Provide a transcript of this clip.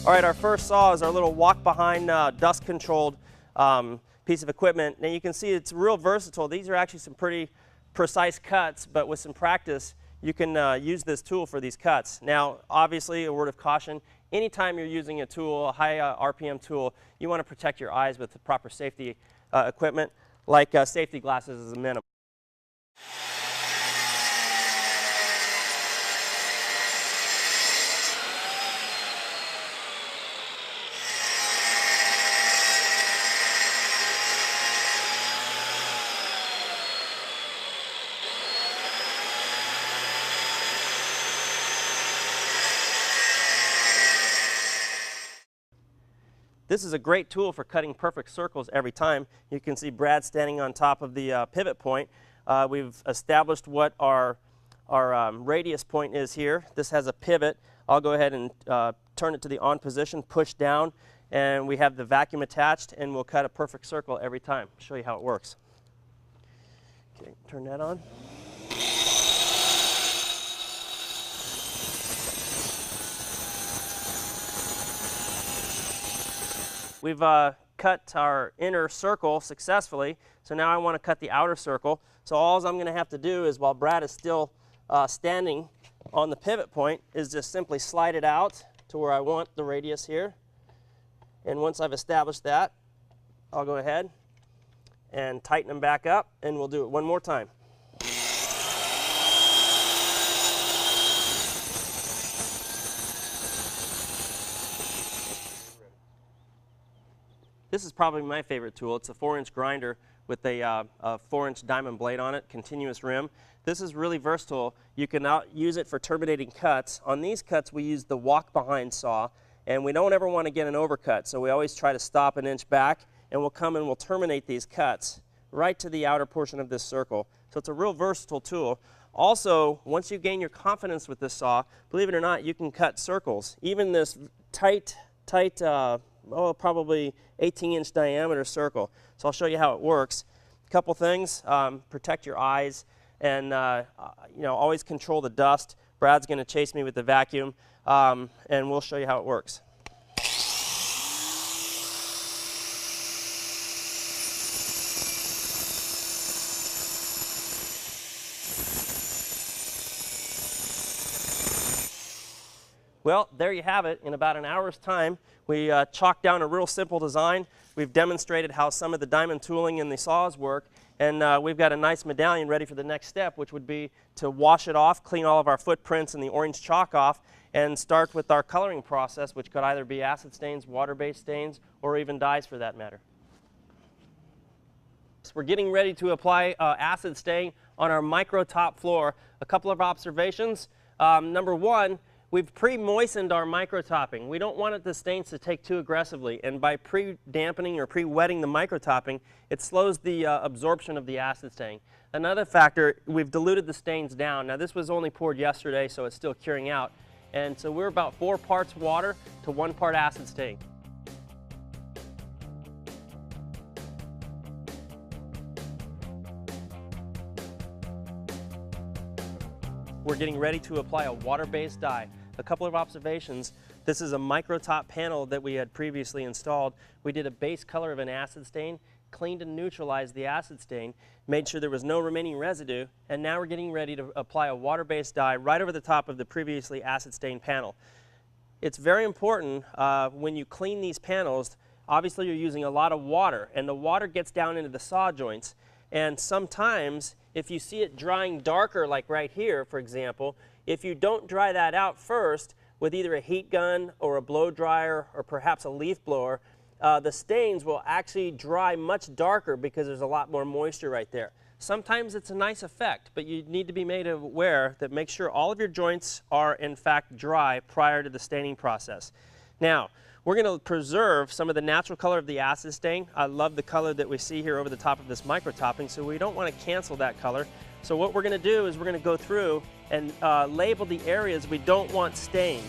All right, our first saw is our little walk-behind dust-controlled piece of equipment. Now you can see it's real versatile. These are actually some pretty precise cuts, but with some practice, you can use this tool for these cuts. Now, obviously, a word of caution, anytime you're using a tool, a high RPM tool, you want to protect your eyes with the proper safety equipment, like safety glasses as a minimum. This is a great tool for cutting perfect circles every time. You can see Brad standing on top of the pivot point. We've established what our radius point is here. This has a pivot. I'll go ahead and turn it to the on position, push down, and we have the vacuum attached, and we'll cut a perfect circle every time. I'll show you how it works. Okay, turn that on. We've cut our inner circle successfully, so now I want to cut the outer circle. So all I'm going to have to do is, while Brad is still standing on the pivot point, is just simply slide it out to where I want the radius here. And once I've established that, I'll go ahead and tighten them back up, and we'll do it one more time. This is probably my favorite tool. It's a 4-inch grinder with a 4-inch diamond blade on it, continuous rim. This is really versatile. You can use it for terminating cuts. On these cuts, we use the walk-behind saw, and we don't ever want to get an overcut, so we always try to stop an inch back, and we'll come and we'll terminate these cuts right to the outer portion of this circle. So it's a real versatile tool. Also, once you gain your confidence with this saw, believe it or not, you can cut circles. Even this tight, probably 18-inch diameter circle. So I'll show you how it works. A couple things: protect your eyes, and always control the dust. Brad's going to chase me with the vacuum, and we'll show you how it works. Well, there you have it. In about an hour's time, we chalked down a real simple design. We've demonstrated how some of the diamond tooling in the saws work, and we've got a nice medallion ready for the next step, which would be to wash it off, clean all of our footprints and the orange chalk off, and start with our coloring process, which could either be acid stains, water-based stains, or even dyes for that matter. So we're getting ready to apply acid stain on our micro top floor. A couple of observations. Number one, we've pre-moistened our microtopping. We don't want the stains to take too aggressively, and by pre-dampening or pre-wetting the microtopping, it slows the absorption of the acid stain. Another factor, we've diluted the stains down. Now this was only poured yesterday, so it's still curing out, and so we're about 4 parts water to 1 part acid stain. We're getting ready to apply a water-based dye. A couple of observations. This is a microtop panel that we had previously installed. We did a base color of an acid stain, cleaned and neutralized the acid stain, made sure there was no remaining residue, and now we're getting ready to apply a water-based dye right over the top of the previously acid stained panel. It's very important when you clean these panels, obviously you're using a lot of water, and the water gets down into the saw joints, and sometimes if you see it drying darker, like right here, for example, if you don't dry that out first with either a heat gun or a blow dryer or perhaps a leaf blower, the stains will actually dry much darker because there's a lot more moisture right there. Sometimes it's a nice effect, but you need to be made aware that make sure all of your joints are in fact dry prior to the staining process. Now, we're going to preserve some of the natural color of the acid stain. I love the color that we see here over the top of this micro topping, so we don't want to cancel that color. So what we're going to do is we're going to go through and label the areas we don't want stained.